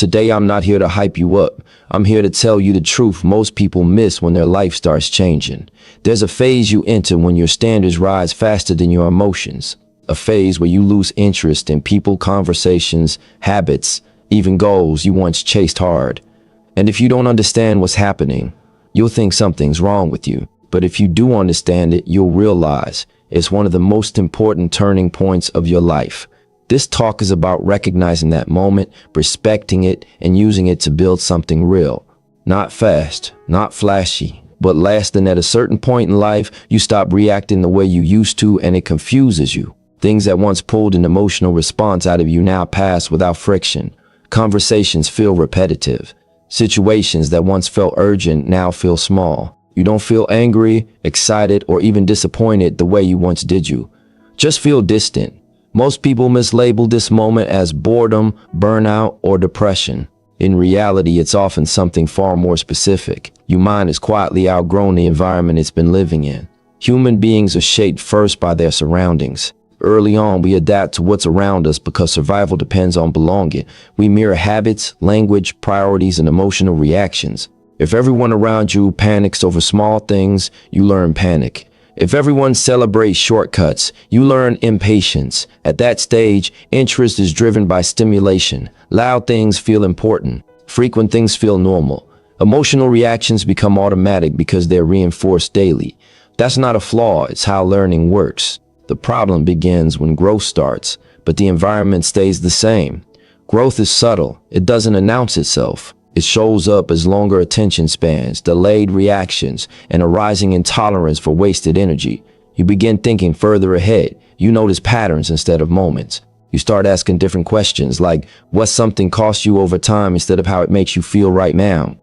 Today, I'm not here to hype you up. I'm here to tell you the truth most people miss when their life starts changing. There's a phase you enter when your standards rise faster than your emotions. A phase where you lose interest in people, conversations, habits, even goals you once chased hard. And if you don't understand what's happening, you'll think something's wrong with you. But if you do understand it, you'll realize it's one of the most important turning points of your life. This talk is about recognizing that moment, respecting it, and using it to build something real. Not fast, not flashy, but lasting. At a certain point in life, you stop reacting the way you used to, and it confuses you. Things that once pulled an emotional response out of you now pass without friction. Conversations feel repetitive. Situations that once felt urgent now feel small. You don't feel angry, excited, or even disappointed the way you once did. You just feel distant. Most people mislabel this moment as boredom, burnout, or depression. In reality, it's often something far more specific. Your mind has quietly outgrown the environment it's been living in. Human beings are shaped first by their surroundings. Early on, we adapt to what's around us because survival depends on belonging. We mirror habits, language, priorities, and emotional reactions. If everyone around you panics over small things, you learn panic. If everyone celebrates shortcuts, you learn impatience. At that stage, interest is driven by stimulation. Loud things feel important. Frequent things feel normal. Emotional reactions become automatic because they're reinforced daily. That's not a flaw, it's how learning works. The problem begins when growth starts, but the environment stays the same. Growth is subtle. It doesn't announce itself. It shows up as longer attention spans, delayed reactions, and a rising intolerance for wasted energy. You begin thinking further ahead. You notice patterns instead of moments. You start asking different questions like, what something costs you over time instead of how it makes you feel right now.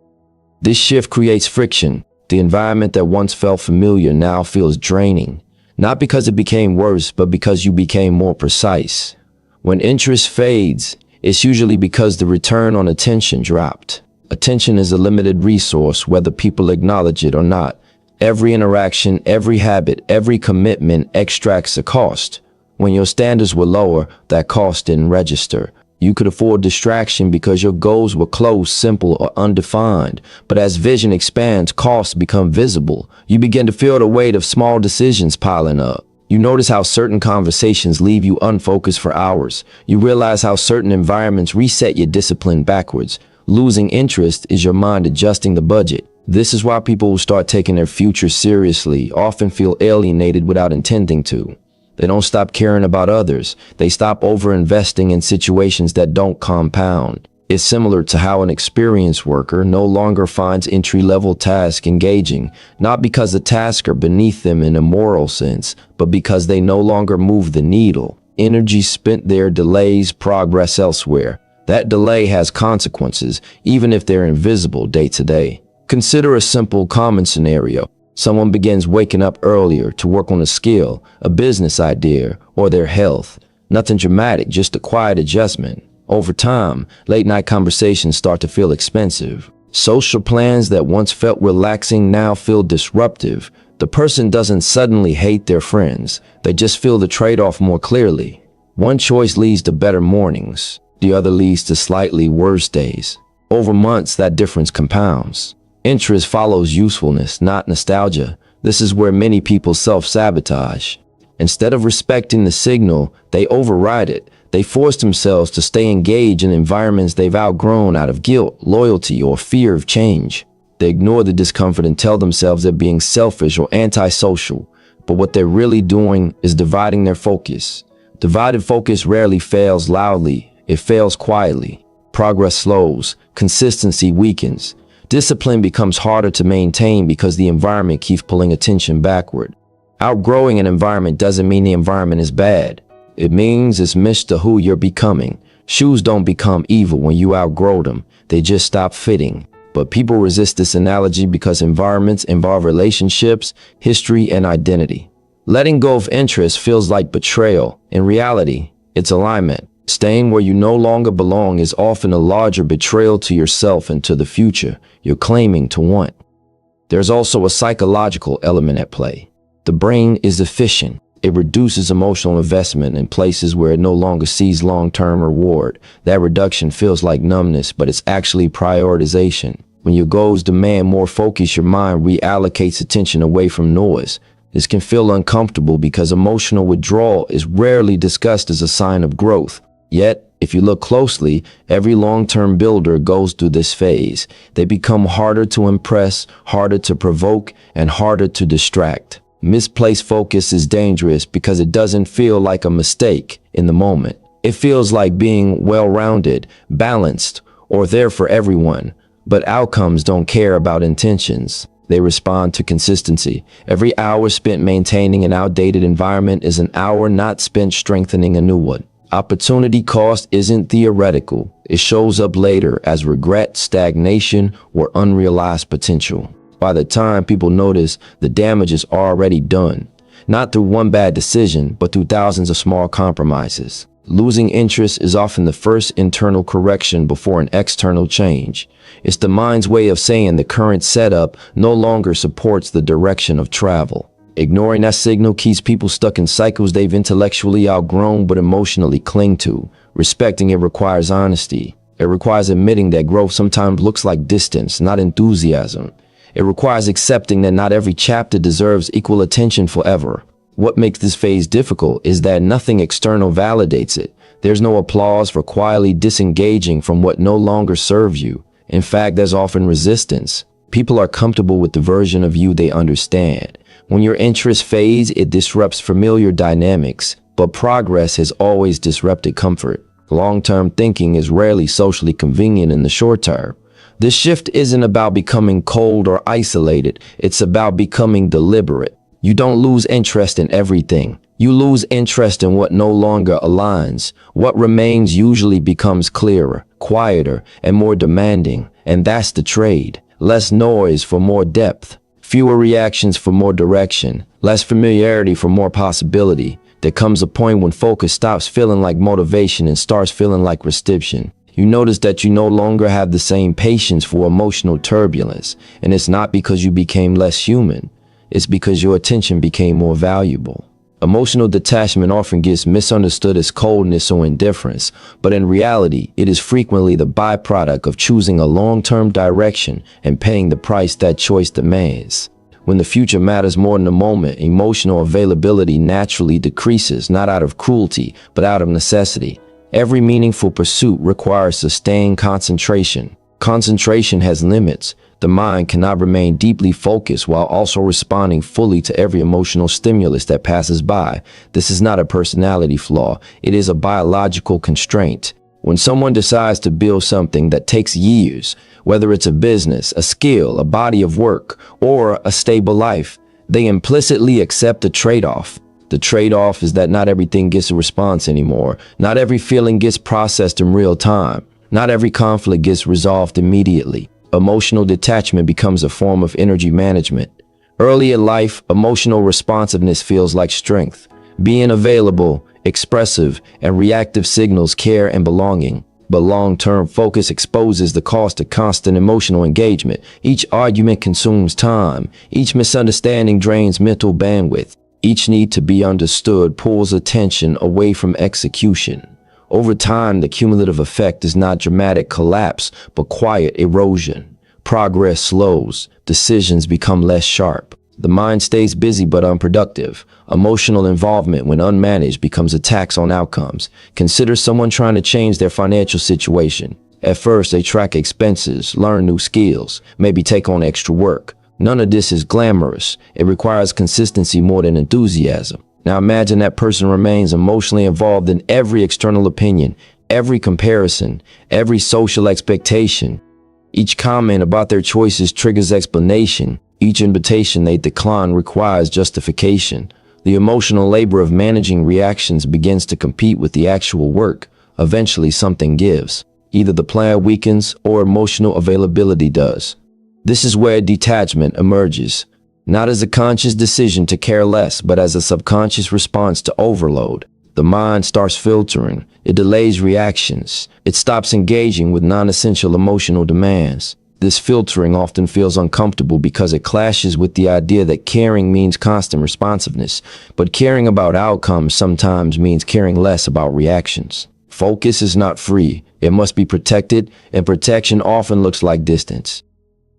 This shift creates friction. The environment that once felt familiar now feels draining. Not because it became worse, but because you became more precise. When interest fades, it's usually because the return on attention dropped. Attention is a limited resource, whether people acknowledge it or not. Every interaction, every habit, every commitment extracts a cost. When your standards were lower, that cost didn't register. You could afford distraction because your goals were close, simple, or undefined. But as vision expands, costs become visible. You begin to feel the weight of small decisions piling up. You notice how certain conversations leave you unfocused for hours. You realize how certain environments reset your discipline backwards. Losing interest is your mind adjusting the budget. This is why people who start taking their future seriously often feel alienated without intending to. They don't stop caring about others. They stop over-investing in situations that don't compound. It's similar to how an experienced worker no longer finds entry-level tasks engaging, not because the tasks are beneath them in a moral sense, but because they no longer move the needle. Energy spent there delays progress elsewhere. That delay has consequences, even if they're invisible day to day. Consider a simple, common scenario. Someone begins waking up earlier to work on a skill, a business idea, or their health. Nothing dramatic, just a quiet adjustment. Over time, late-night conversations start to feel expensive. Social plans that once felt relaxing now feel disruptive. The person doesn't suddenly hate their friends. They just feel the trade-off more clearly. One choice leads to better mornings. The other leads to slightly worse days. Over months, that difference compounds. Interest follows usefulness, not nostalgia. This is where many people self-sabotage. Instead of respecting the signal, they override it. They force themselves to stay engaged in environments they've outgrown out of guilt, loyalty, or fear of change. They ignore the discomfort and tell themselves they're being selfish or antisocial, but what they're really doing is dividing their focus. Divided focus rarely fails loudly, it fails quietly. Progress slows, consistency weakens. Discipline becomes harder to maintain because the environment keeps pulling attention backward. Outgrowing an environment doesn't mean the environment is bad. It means it's missed to who you're becoming. Shoes don't become evil when you outgrow them. They just stop fitting. But people resist this analogy because environments involve relationships, history, and identity. Letting go of interest feels like betrayal. In reality, it's alignment. Staying where you no longer belong is often a larger betrayal to yourself and to the future you're claiming to want. There's also a psychological element at play. The brain is efficient. It reduces emotional investment in places where it no longer sees long-term reward. That reduction feels like numbness, but it's actually prioritization. When your goals demand more focus, your mind reallocates attention away from noise. This can feel uncomfortable because emotional withdrawal is rarely discussed as a sign of growth. Yet, if you look closely, every long-term builder goes through this phase. They become harder to impress, harder to provoke, and harder to distract. Misplaced focus is dangerous because it doesn't feel like a mistake in the moment. It feels like being well-rounded, balanced, or there for everyone. But outcomes don't care about intentions. They respond to consistency. Every hour spent maintaining an outdated environment is an hour not spent strengthening a new one. Opportunity cost isn't theoretical. It shows up later as regret, stagnation, or unrealized potential. By the time people notice, the damage is already done. Not through one bad decision, but through thousands of small compromises. Losing interest is often the first internal correction before an external change. It's the mind's way of saying the current setup no longer supports the direction of travel. Ignoring that signal keeps people stuck in cycles they've intellectually outgrown but emotionally cling to. Respecting it requires honesty. It requires admitting that growth sometimes looks like distance, not enthusiasm. It requires accepting that not every chapter deserves equal attention forever. What makes this phase difficult is that nothing external validates it. There's no applause for quietly disengaging from what no longer serves you. In fact, there's often resistance. People are comfortable with the version of you they understand. When your interests fade, it disrupts familiar dynamics, but progress has always disrupted comfort. Long-term thinking is rarely socially convenient in the short term. This shift isn't about becoming cold or isolated. It's about becoming deliberate. You don't lose interest in everything. You lose interest in what no longer aligns. What remains usually becomes clearer, quieter, and more demanding. And that's the trade. Less noise for more depth. Fewer reactions for more direction. Less familiarity for more possibility. There comes a point when focus stops feeling like motivation and starts feeling like restriction. You notice that you no longer have the same patience for emotional turbulence. And it's not because you became less human. It's because your attention became more valuable. Emotional detachment often gets misunderstood as coldness or indifference, but in reality, it is frequently the byproduct of choosing a long-term direction and paying the price that choice demands. When the future matters more than the moment, emotional availability naturally decreases, not out of cruelty, but out of necessity. Every meaningful pursuit requires sustained concentration. Concentration has limits. The mind cannot remain deeply focused while also responding fully to every emotional stimulus that passes by. This is not a personality flaw. It is a biological constraint. When someone decides to build something that takes years, whether it's a business, a skill, a body of work, or a stable life, they implicitly accept a trade-off. The trade-off is that not everything gets a response anymore. Not every feeling gets processed in real time. Not every conflict gets resolved immediately. Emotional detachment becomes a form of energy management. Early in life, emotional responsiveness feels like strength. Being available, expressive, and reactive signals care and belonging. But long-term focus exposes the cost of constant emotional engagement. Each argument consumes time. Each misunderstanding drains mental bandwidth. Each need to be understood pulls attention away from execution. Over time, the cumulative effect is not dramatic collapse, but quiet erosion. Progress slows. Decisions become less sharp. The mind stays busy but unproductive. Emotional involvement, when unmanaged, becomes a tax on outcomes. Consider someone trying to change their financial situation. At first, they track expenses, learn new skills, maybe take on extra work. None of this is glamorous. It requires consistency more than enthusiasm. Now imagine that person remains emotionally involved in every external opinion, every comparison, every social expectation. Each comment about their choices triggers explanation. Each invitation they decline requires justification. The emotional labor of managing reactions begins to compete with the actual work. Eventually something gives. Either the plan weakens or emotional availability does. This is where detachment emerges. Not as a conscious decision to care less, but as a subconscious response to overload. The mind starts filtering. It delays reactions. It stops engaging with non-essential emotional demands. This filtering often feels uncomfortable because it clashes with the idea that caring means constant responsiveness, but caring about outcomes sometimes means caring less about reactions. Focus is not free. It must be protected, and protection often looks like distance.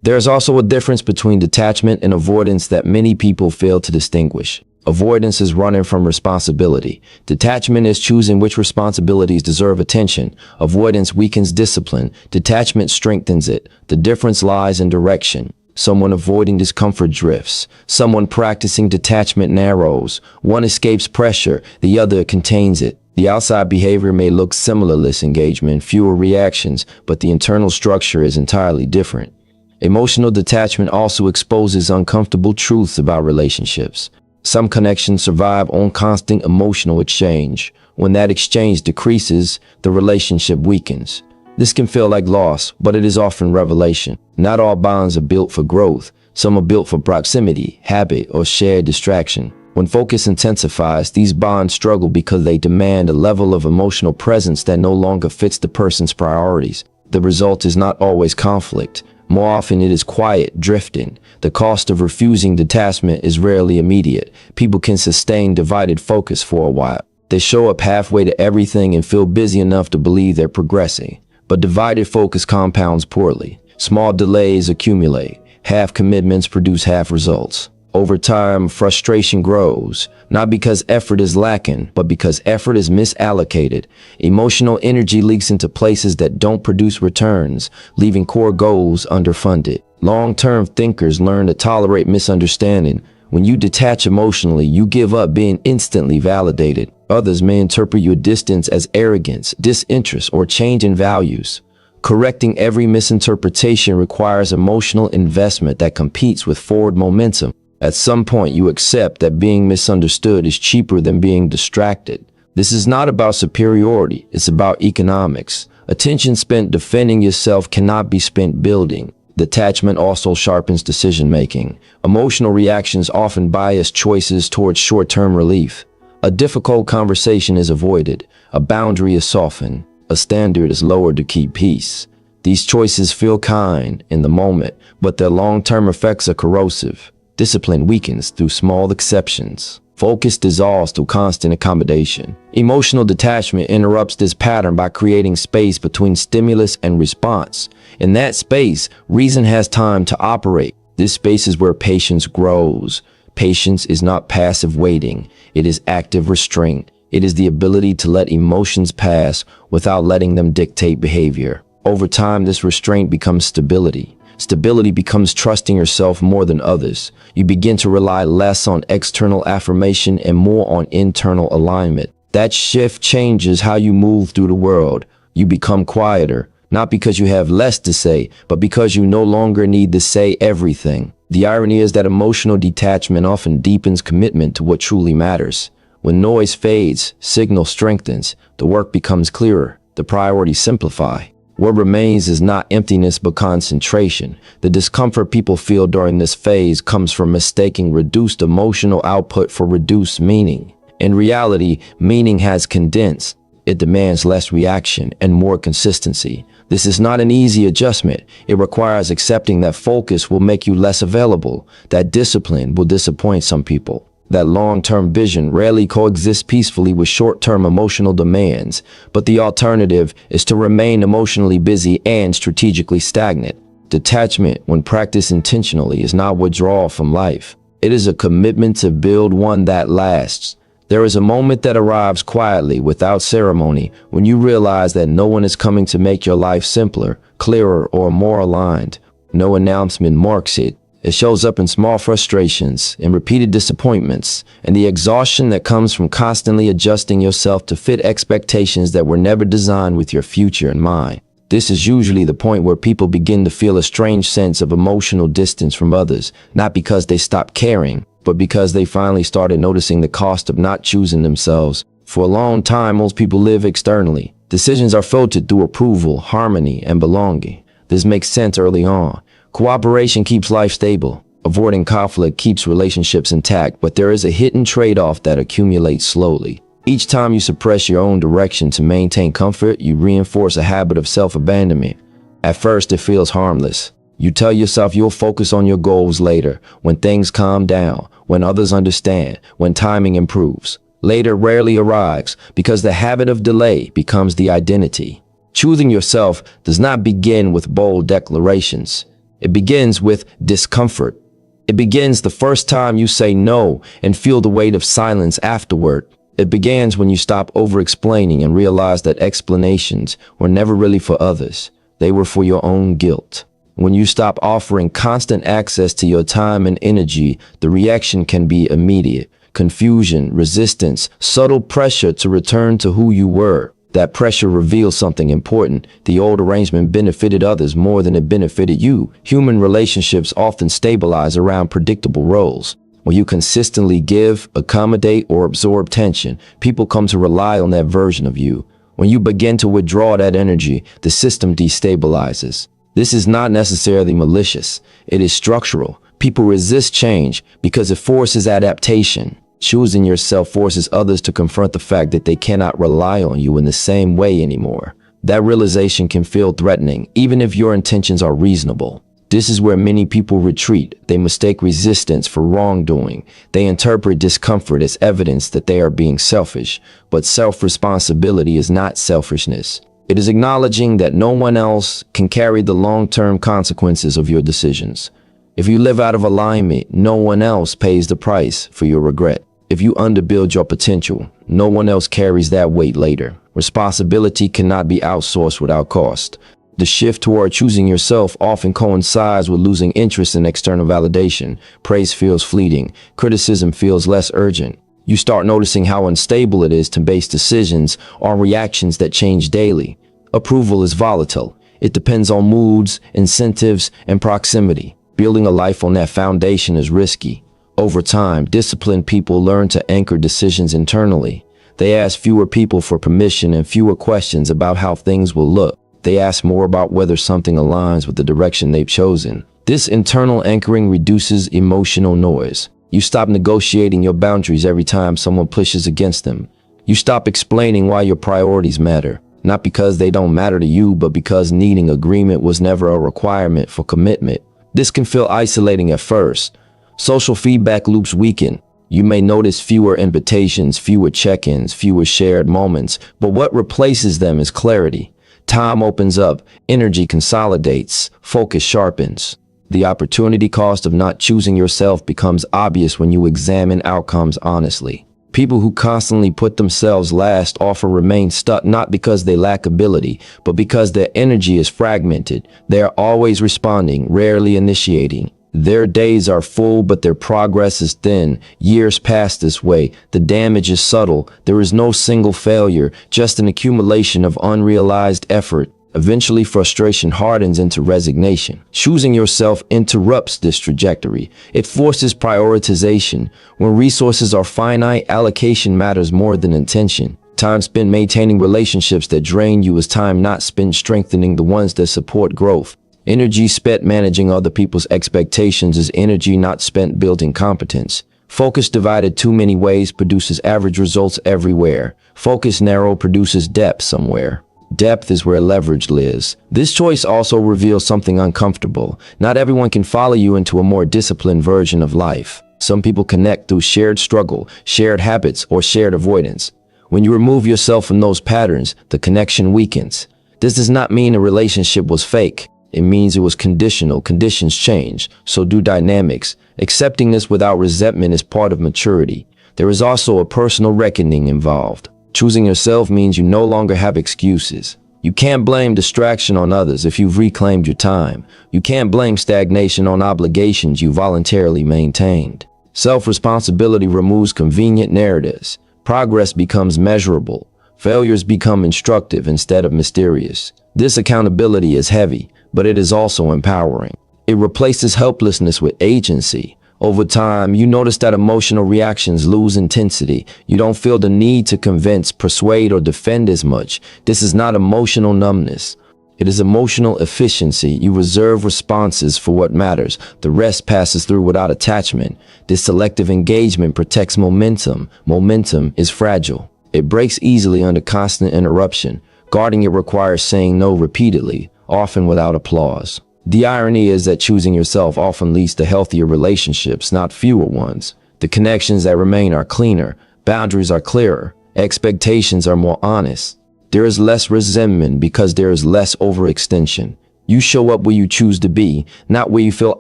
There's also a difference between detachment and avoidance that many people fail to distinguish. Avoidance is running from responsibility. Detachment is choosing which responsibilities deserve attention. Avoidance weakens discipline. Detachment strengthens it. The difference lies in direction. Someone avoiding discomfort drifts. Someone practicing detachment narrows. One escapes pressure, the other contains it. The outside behavior may look similar: less engagement, fewer reactions, but the internal structure is entirely different. Emotional detachment also exposes uncomfortable truths about relationships. Some connections survive on constant emotional exchange. When that exchange decreases, the relationship weakens. This can feel like loss, but it is often revelation. Not all bonds are built for growth. Some are built for proximity, habit, or shared distraction. When focus intensifies, these bonds struggle because they demand a level of emotional presence that no longer fits the person's priorities. The result is not always conflict. More often it is quiet, drifting. The cost of refusing detachment is rarely immediate. People can sustain divided focus for a while. They show up halfway to everything and feel busy enough to believe they're progressing. But divided focus compounds poorly. Small delays accumulate. Half commitments produce half results. Over time, frustration grows, not because effort is lacking, but because effort is misallocated. Emotional energy leaks into places that don't produce returns, leaving core goals underfunded. Long-term thinkers learn to tolerate misunderstanding. When you detach emotionally, you give up being instantly validated. Others may interpret your distance as arrogance, disinterest, or change in values. Correcting every misinterpretation requires emotional investment that competes with forward momentum. At some point, you accept that being misunderstood is cheaper than being distracted. This is not about superiority, it's about economics. Attention spent defending yourself cannot be spent building. Detachment also sharpens decision-making. Emotional reactions often bias choices towards short-term relief. A difficult conversation is avoided. A boundary is softened. A standard is lowered to keep peace. These choices feel kind in the moment, but their long-term effects are corrosive. Discipline weakens through small exceptions. Focus dissolves through constant accommodation. Emotional detachment interrupts this pattern by creating space between stimulus and response. In that space, reason has time to operate. This space is where patience grows. Patience is not passive waiting. It is active restraint. It is the ability to let emotions pass without letting them dictate behavior. Over time, this restraint becomes stability. Stability becomes trusting yourself more than others. You begin to rely less on external affirmation and more on internal alignment. That shift changes how you move through the world. You become quieter, not because you have less to say, but because you no longer need to say everything. The irony is that emotional detachment often deepens commitment to what truly matters. When noise fades, signal strengthens, the work becomes clearer, the priorities simplify. What remains is not emptiness but concentration. The discomfort people feel during this phase comes from mistaking reduced emotional output for reduced meaning. In reality, meaning has condensed. It demands less reaction and more consistency. This is not an easy adjustment. It requires accepting that focus will make you less available, that discipline will disappoint some people, that long-term vision rarely coexists peacefully with short-term emotional demands, but the alternative is to remain emotionally busy and strategically stagnant. Detachment, when practiced intentionally, is not withdrawal from life. It is a commitment to build one that lasts. There is a moment that arrives quietly, without ceremony, when you realize that no one is coming to make your life simpler, clearer, or more aligned. No announcement marks it. It shows up in small frustrations, in repeated disappointments, and the exhaustion that comes from constantly adjusting yourself to fit expectations that were never designed with your future in mind. This is usually the point where people begin to feel a strange sense of emotional distance from others, not because they stopped caring, but because they finally started noticing the cost of not choosing themselves. For a long time, most people live externally. Decisions are filtered through approval, harmony, and belonging. This makes sense early on. Cooperation keeps life stable. Avoiding conflict keeps relationships intact, but there is a hidden trade-off that accumulates slowly. Each time you suppress your own direction to maintain comfort, you reinforce a habit of self-abandonment. At first, it feels harmless. You tell yourself you'll focus on your goals later, when things calm down, when others understand, when timing improves. Later rarely arrives because the habit of delay becomes the identity. Choosing yourself does not begin with bold declarations. It begins with discomfort. It begins the first time you say no and feel the weight of silence afterward. It begins when you stop over-explaining and realize that explanations were never really for others. They were for your own guilt. When you stop offering constant access to your time and energy, the reaction can be immediate. Confusion, resistance, subtle pressure to return to who you were. That pressure reveals something important. The old arrangement benefited others more than it benefited you. Human relationships often stabilize around predictable roles. When you consistently give, accommodate, or absorb tension, people come to rely on that version of you. When you begin to withdraw that energy, the system destabilizes. This is not necessarily malicious. It is structural. People resist change because it forces adaptation. Choosing yourself forces others to confront the fact that they cannot rely on you in the same way anymore. That realization can feel threatening, even if your intentions are reasonable. This is where many people retreat. They mistake resistance for wrongdoing. They interpret discomfort as evidence that they are being selfish. But self-responsibility is not selfishness. It is acknowledging that no one else can carry the long-term consequences of your decisions. If you live out of alignment, no one else pays the price for your regret. If you underbuild your potential, no one else carries that weight later. Responsibility cannot be outsourced without cost. The shift toward choosing yourself often coincides with losing interest in external validation. Praise feels fleeting. Criticism feels less urgent. You start noticing how unstable it is to base decisions on reactions that change daily. Approval is volatile. It depends on moods, incentives, and proximity. Building a life on that foundation is risky. Over time, disciplined people learn to anchor decisions internally. They ask fewer people for permission and fewer questions about how things will look. They ask more about whether something aligns with the direction they've chosen. This internal anchoring reduces emotional noise. You stop negotiating your boundaries every time someone pushes against them. You stop explaining why your priorities matter, not because they don't matter to you, but because needing agreement was never a requirement for commitment. This can feel isolating at first. Social feedback loops weaken. You may notice fewer invitations, fewer check-ins, fewer shared moments, but what replaces them is clarity. Time opens up, energy consolidates, focus sharpens. The opportunity cost of not choosing yourself becomes obvious when you examine outcomes honestly. People who constantly put themselves last often remain stuck not because they lack ability, but because their energy is fragmented. They are always responding, rarely initiating. Their days are full, but their progress is thin. Years pass this way. The damage is subtle. There is no single failure, just an accumulation of unrealized effort. Eventually, frustration hardens into resignation. Choosing yourself interrupts this trajectory. It forces prioritization. When resources are finite, allocation matters more than intention. Time spent maintaining relationships that drain you is time not spent strengthening the ones that support growth. Energy spent managing other people's expectations is energy not spent building competence. Focus divided too many ways produces average results everywhere. Focus narrow produces depth somewhere. Depth is where leverage lives. This choice also reveals something uncomfortable. Not everyone can follow you into a more disciplined version of life. Some people connect through shared struggle, shared habits, or shared avoidance. When you remove yourself from those patterns, the connection weakens. This does not mean a relationship was fake. It means it was conditional. Conditions change, so do dynamics. Accepting this without resentment is part of maturity. There is also a personal reckoning involved. Choosing yourself means you no longer have excuses. You can't blame distraction on others if you've reclaimed your time. You can't blame stagnation on obligations you voluntarily maintained. Self-responsibility removes convenient narratives. Progress becomes measurable. Failures become instructive instead of mysterious. This accountability is heavy, but it is also empowering. It replaces helplessness with agency. Over time, you notice that emotional reactions lose intensity. You don't feel the need to convince, persuade, or defend as much. This is not emotional numbness. It is emotional efficiency. You reserve responses for what matters. The rest passes through without attachment. This selective engagement protects momentum. Momentum is fragile. It breaks easily under constant interruption. Guarding it requires saying no repeatedly, often without applause. The irony is that choosing yourself often leads to healthier relationships, not fewer ones. The connections that remain are cleaner, boundaries are clearer, expectations are more honest. There is less resentment because there is less overextension. You show up where you choose to be, not where you feel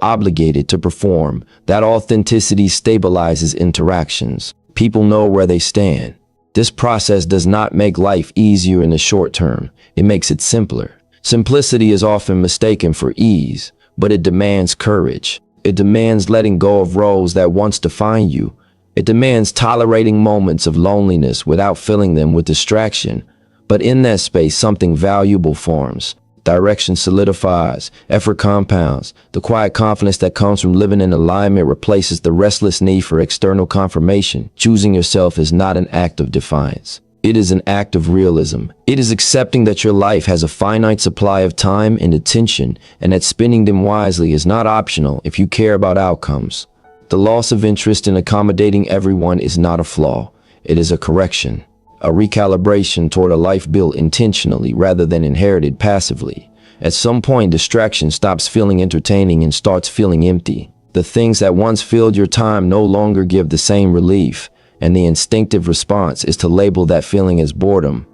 obligated to perform. That authenticity stabilizes interactions. People know where they stand. This process does not make life easier in the short term. It makes it simpler. Simplicity is often mistaken for ease, but it demands courage. It demands letting go of roles that once defined you. It demands tolerating moments of loneliness without filling them with distraction. But in that space, something valuable forms. Direction solidifies, effort compounds. The quiet confidence that comes from living in alignment replaces the restless need for external confirmation. Choosing yourself is not an act of defiance. It is an act of realism. It is accepting that your life has a finite supply of time and attention, and that spending them wisely is not optional if you care about outcomes. The loss of interest in accommodating everyone is not a flaw. It is a correction, a recalibration toward a life built intentionally rather than inherited passively. At some point, distraction stops feeling entertaining and starts feeling empty. The things that once filled your time no longer give the same relief, and the instinctive response is to label that feeling as boredom.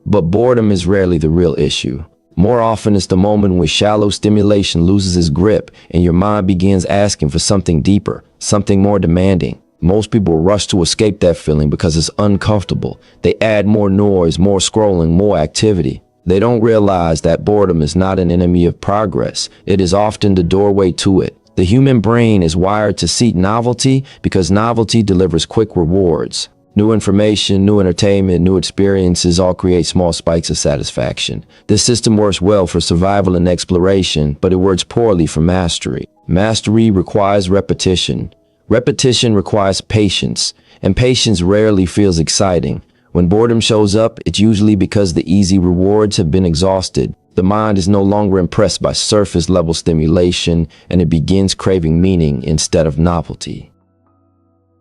But boredom is rarely the real issue. More often, it's the moment when shallow stimulation loses its grip and your mind begins asking for something deeper, something more demanding. Most people rush to escape that feeling because it's uncomfortable. They add more noise, more scrolling, more activity. They don't realize that boredom is not an enemy of progress. It is often the doorway to it. The human brain is wired to seek novelty because novelty delivers quick rewards. New information, new entertainment, new experiences all create small spikes of satisfaction. This system works well for survival and exploration, but it works poorly for mastery. Mastery requires repetition. Repetition requires patience, and patience rarely feels exciting. When boredom shows up, it's usually because the easy rewards have been exhausted. The mind is no longer impressed by surface-level stimulation, and it begins craving meaning instead of novelty.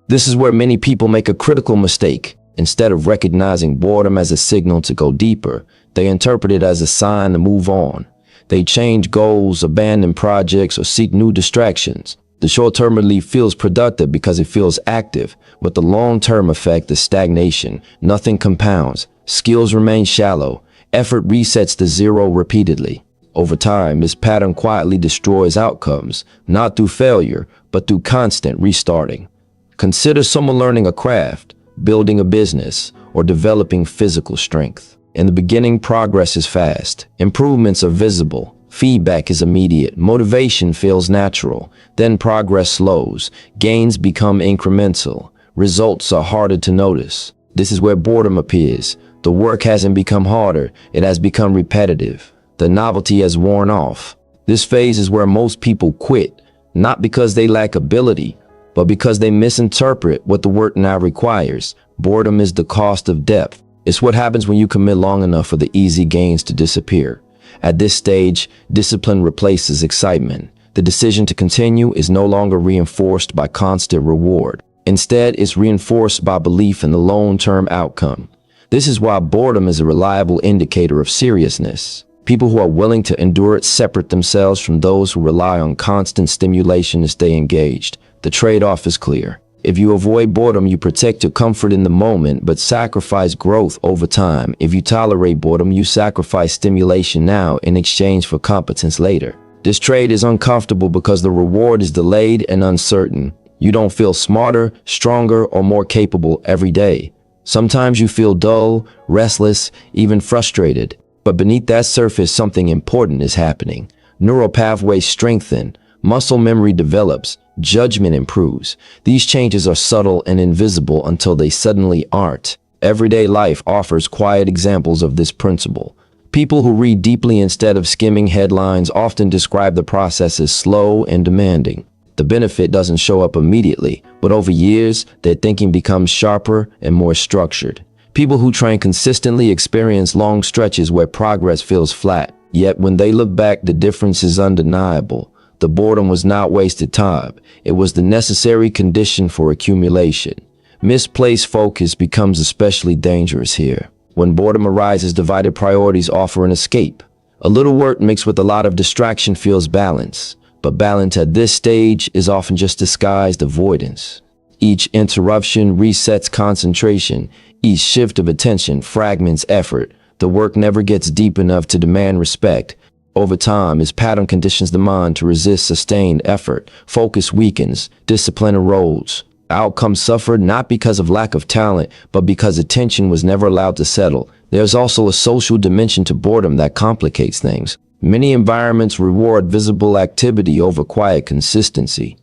This is where many people make a critical mistake. Instead of recognizing boredom as a signal to go deeper, they interpret it as a sign to move on. They change goals, abandon projects, or seek new distractions. The short-term relief feels productive because it feels active, but the long-term effect is stagnation. Nothing compounds. Skills remain shallow. Effort resets to zero repeatedly. Over time, this pattern quietly destroys outcomes, not through failure, but through constant restarting. Consider someone learning a craft, building a business, or developing physical strength. In the beginning, progress is fast. Improvements are visible. Feedback is immediate. Motivation feels natural. Then progress slows. Gains become incremental. Results are harder to notice. This is where boredom appears. The work hasn't become harder. It has become repetitive. The novelty has worn off. This phase is where most people quit, not because they lack ability, but because they misinterpret what the work now requires. Boredom is the cost of depth. It's what happens when you commit long enough for the easy gains to disappear. At this stage, discipline replaces excitement. The decision to continue is no longer reinforced by constant reward. Instead, it's reinforced by belief in the long-term outcome. This is why boredom is a reliable indicator of seriousness. People who are willing to endure it separate themselves from those who rely on constant stimulation to stay engaged. The trade-off is clear. If you avoid boredom, you protect your comfort in the moment, but sacrifice growth over time. If you tolerate boredom, you sacrifice stimulation now in exchange for competence later. This trade is uncomfortable because the reward is delayed and uncertain. You don't feel smarter, stronger, or more capable every day. Sometimes you feel dull, restless, even frustrated. But beneath that surface, something important is happening. Neural pathways strengthen, muscle memory develops, judgment improves. These changes are subtle and invisible until they suddenly aren't. Everyday life offers quiet examples of this principle. People who read deeply instead of skimming headlines often describe the process as slow and demanding. The benefit doesn't show up immediately, but over years, their thinking becomes sharper and more structured. People who train consistently experience long stretches where progress feels flat. Yet when they look back, the difference is undeniable. The boredom was not wasted time. It was the necessary condition for accumulation. Misplaced focus becomes especially dangerous here. When boredom arises, divided priorities offer an escape. A little work mixed with a lot of distraction feels balance, but balance at this stage is often just disguised avoidance. Each interruption resets concentration. Each shift of attention fragments effort. The work never gets deep enough to demand respect. Over time, this pattern conditions the mind to resist sustained effort. Focus weakens, discipline erodes. Outcomes suffer not because of lack of talent, but because attention was never allowed to settle. There's also a social dimension to boredom that complicates things. Many environments reward visible activity over quiet consistency.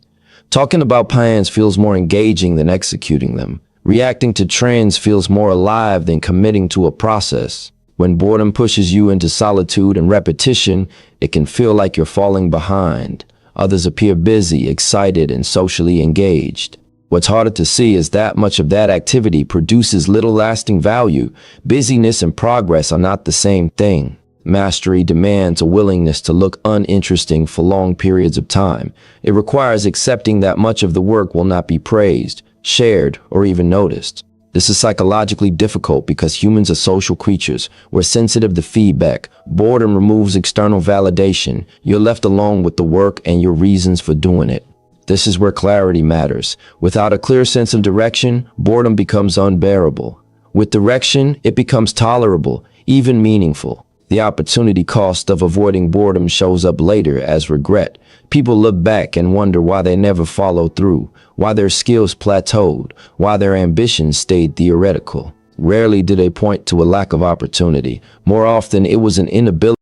Talking about plans feels more engaging than executing them. Reacting to trends feels more alive than committing to a process. When boredom pushes you into solitude and repetition, it can feel like you're falling behind. Others appear busy, excited, and socially engaged. What's harder to see is that much of that activity produces little lasting value. Busyness and progress are not the same thing. Mastery demands a willingness to look uninteresting for long periods of time. It requires accepting that much of the work will not be praised, shared, or even noticed. This is psychologically difficult because humans are social creatures. We're sensitive to feedback. Boredom removes external validation. You're left alone with the work and your reasons for doing it. This is where clarity matters. Without a clear sense of direction, boredom becomes unbearable. With direction, it becomes tolerable, even meaningful. The opportunity cost of avoiding boredom shows up later as regret. People look back and wonder why they never followed through, why their skills plateaued, why their ambitions stayed theoretical. Rarely do they point to a lack of opportunity. More often, it was an inability